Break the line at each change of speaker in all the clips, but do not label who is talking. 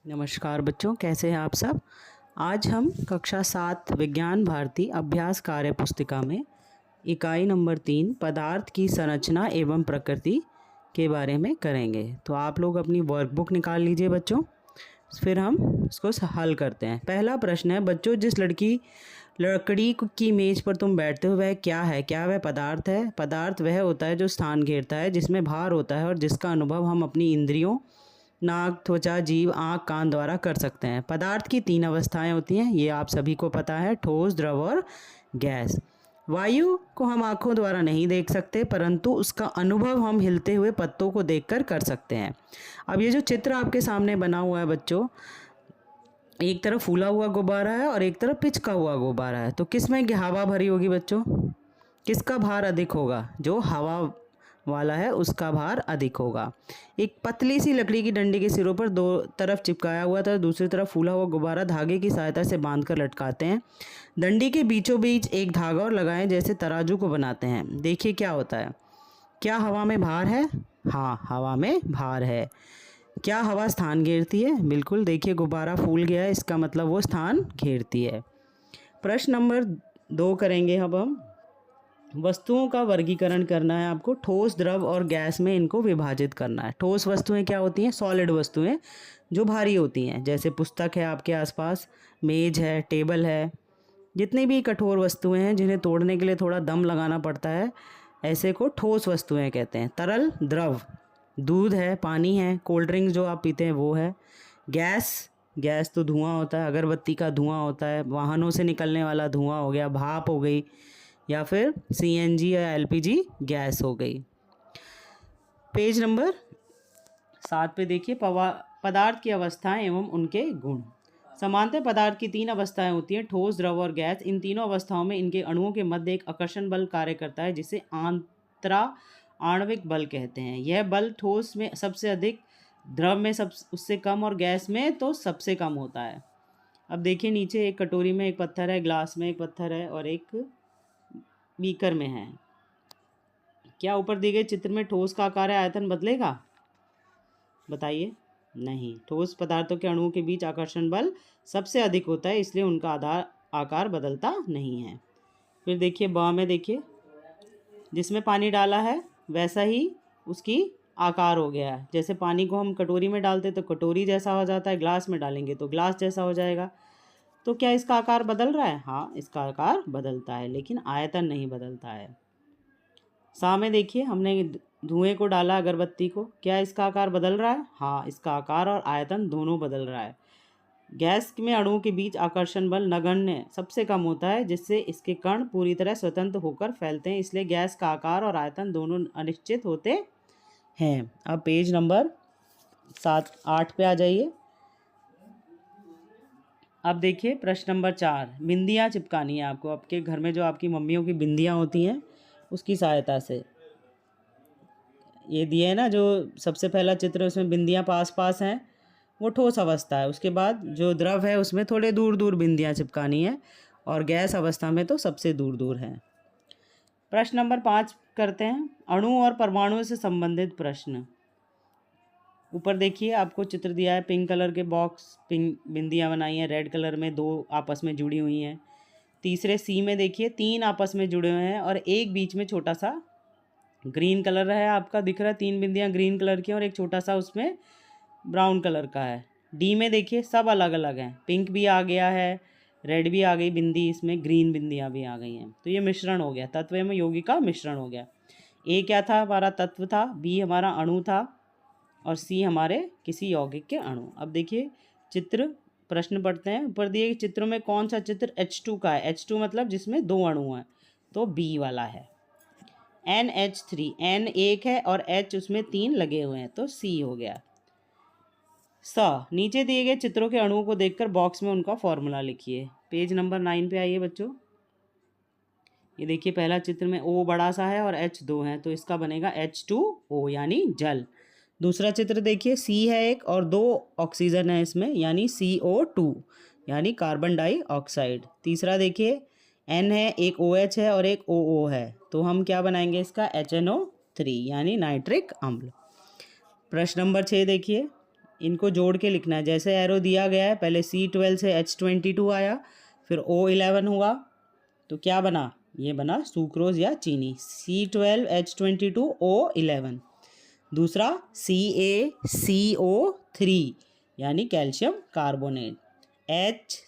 नमस्कार बच्चों, कैसे हैं आप सब। आज हम कक्षा 7 विज्ञान भारती अभ्यास कार्य पुस्तिका में इकाई नंबर 3 पदार्थ की संरचना एवं प्रकृति के बारे में करेंगे। तो आप लोग अपनी वर्कबुक निकाल लीजिए बच्चों, फिर हम इसको हल करते हैं। पहला प्रश्न है बच्चों, जिस लकड़ी की मेज पर तुम बैठते हो वह क्या है? क्या वह पदार्थ है? पदार्थ वह होता है जो स्थान घेरता है, जिसमें भार होता है और जिसका अनुभव हम अपनी इंद्रियों नाक, त्वचा, जीभ, आँख, कान द्वारा कर सकते हैं। पदार्थ की 3 अवस्थाएं होती हैं, ये आप सभी को पता है, ठोस, द्रव और गैस। वायु को हम आँखों द्वारा नहीं देख सकते, परंतु उसका अनुभव हम हिलते हुए पत्तों को देखकर कर सकते हैं। अब ये जो चित्र आपके सामने बना हुआ है बच्चों, एक तरफ फूला हुआ गुब्बारा है और एक तरफ पिचका हुआ गुब्बारा है। तो किस में हवा भरी होगी बच्चों? किसका भार अधिक होगा? जो हवा वाला है उसका भार अधिक होगा। एक पतली सी लकड़ी की डंडी के सिरों पर दो तरफ चिपकाया हुआ था, दूसरी तरफ फूला हुआ गुब्बारा धागे की सहायता से बांधकर लटकाते हैं। डंडी के बीचों बीच एक धागा और लगाएं, जैसे तराजू को बनाते हैं। देखिए क्या होता है। क्या हवा में भार है? हाँ, हवा में भार है। क्या हवा स्थान घेरती है? बिल्कुल। देखिए गुब्बारा फूल गया है, इसका मतलब वो स्थान घेरती है। प्रश्न नंबर 2 करेंगे अब हम। वस्तुओं का वर्गीकरण करना है आपको। ठोस, द्रव और गैस में इनको विभाजित करना है। ठोस वस्तुएं क्या होती हैं? सॉलिड वस्तुएं जो भारी होती हैं, जैसे पुस्तक है आपके आसपास, मेज है, टेबल है। जितनी भी कठोर वस्तुएं हैं जिन्हें तोड़ने के लिए थोड़ा दम लगाना पड़ता है, ऐसे को ठोस वस्तुएं कहते हैं। तरल, द्रव, दूध है, पानी है, कोल्ड ड्रिंक जो आप पीते हैं वो है। गैस तो धुआं होता है, अगरबत्ती का धुआं होता है, वाहनों से निकलने वाला धुआं हो गया, भाप हो गई, या फिर सीएनजी या एलपीजी गैस हो गई। पेज नंबर 7 पे देखिए, पदार्थ की अवस्थाएं एवं उनके गुण। सामान्यतः पदार्थ की 3 अवस्थाएं होती हैं, ठोस, द्रव और गैस। इन तीनों अवस्थाओं में इनके अणुओं के मध्य एक आकर्षण बल कार्य करता है, जिसे आंतरा आणविक बल कहते हैं। यह बल ठोस में सबसे अधिक, द्रव में उससे कम और गैस में तो सबसे कम होता है। अब देखिए नीचे एक कटोरी में एक पत्थर है, ग्लास में एक पत्थर है और एक बीकर में है। क्या ऊपर दिए गए चित्र में ठोस का आकार या आयतन बदलेगा? बताइए। नहीं, ठोस पदार्थों के अणुओं के बीच आकर्षण बल सबसे अधिक होता है, इसलिए उनका आकार बदलता नहीं है। फिर देखिए ब में, देखिए जिसमें पानी डाला है वैसा ही उसकी आकार हो गया है। जैसे पानी को हम कटोरी में डालते तो कटोरी जैसा हो जाता है, ग्लास में डालेंगे तो ग्लास जैसा हो जाएगा। तो क्या इसका आकार बदल रहा है? हाँ, इसका आकार बदलता है, लेकिन आयतन नहीं बदलता है। सामने देखिए, हमने धुएं को डाला, अगरबत्ती को, क्या इसका आकार बदल रहा है? हाँ, इसका आकार और आयतन दोनों बदल रहा है। गैस में अणुओं के बीच आकर्षण बल नगण्य सबसे कम होता है, जिससे इसके कण पूरी तरह स्वतंत्र होकर फैलते हैं, इसलिए गैस का आकार और आयतन दोनों अनिश्चित होते हैं। अब पेज नंबर 8 पे आ जाइए। अब देखिए प्रश्न नंबर 4, बिंदियाँ चिपकानी है आपको। आपके घर में जो आपकी मम्मियों की बिंदियाँ होती हैं उसकी सहायता से। ये दिए है ना, जो सबसे पहला चित्र उसमें बिंदियाँ पास पास हैं, वो ठोस अवस्था है। उसके बाद जो द्रव है उसमें थोड़े दूर दूर बिंदियाँ चिपकानी है, और गैस अवस्था में तो सबसे दूर दूर है। प्रश्न नंबर 5 करते हैं, अणु और परमाणुओं से संबंधित प्रश्न। ऊपर देखिए आपको चित्र दिया है, पिंक कलर के बॉक्स, पिंक बिंदियाँ बनाई हैं, रेड कलर में 2 आपस में जुड़ी हुई हैं। तीसरे सी में देखिए 3 आपस में जुड़े हुए हैं और एक बीच में छोटा सा ग्रीन कलर है आपका दिख रहा है, 3 बिंदियाँ ग्रीन कलर की और एक छोटा सा उसमें ब्राउन कलर का है। डी में देखिए सब अलग अलग हैं, पिंक भी आ गया है, रेड भी आ गई बिंदी, इसमें ग्रीन बिंदियाँ भी आ गई हैं। तो ये मिश्रण हो गया, तत्व एवं यौगिक का मिश्रण हो गया। ए क्या था? हमारा तत्व था, बी हमारा अणु था और सी हमारे किसी यौगिक के अणु। अब देखिए चित्र, प्रश्न पढ़ते हैं। ऊपर दिए चित्रों में कौन सा चित्र H2 का है? H2 मतलब जिसमें 2 अणु हैं, तो बी वाला है। NH3, N एक है और H उसमें 3 लगे हुए हैं, तो सी हो गया। नीचे दिए गए चित्रों के अणुओं को देखकर बॉक्स में उनका फॉर्मूला लिखिए। पेज नंबर 9 पे आइए बच्चों। ये देखिए पहला चित्र में O बड़ा सा है और H 2 है, तो इसका बनेगा H2O यानी जल। दूसरा चित्र देखिए, C है एक और 2 ऑक्सीजन है इसमें, यानी CO2 यानी कार्बन डाइऑक्साइड। तीसरा देखिए N है, एक OH है और एक OO है, तो हम क्या बनाएंगे इसका? HNO3 यानी नाइट्रिक अम्ल। प्रश्न नंबर 6 देखिए, इनको जोड़ के लिखना है। जैसे एरो दिया गया है, पहले C12 से H22 आया, फिर O11 हुआ, तो क्या बना, ये बना सुक्रोज या चीनी, C12H22O11। दूसरा CaCO3 यानी कैल्शियम कार्बोनेट।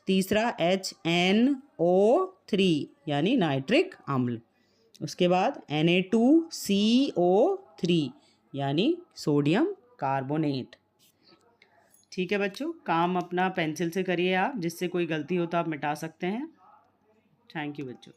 तीसरा HNO3 यानी नाइट्रिक अम्ल। उसके बाद Na2CO3 यानी सोडियम कार्बोनेट। ठीक है बच्चों, काम अपना पेंसिल से करिए आप, जिससे कोई गलती हो तो आप मिटा सकते हैं। थैंक यू बच्चों।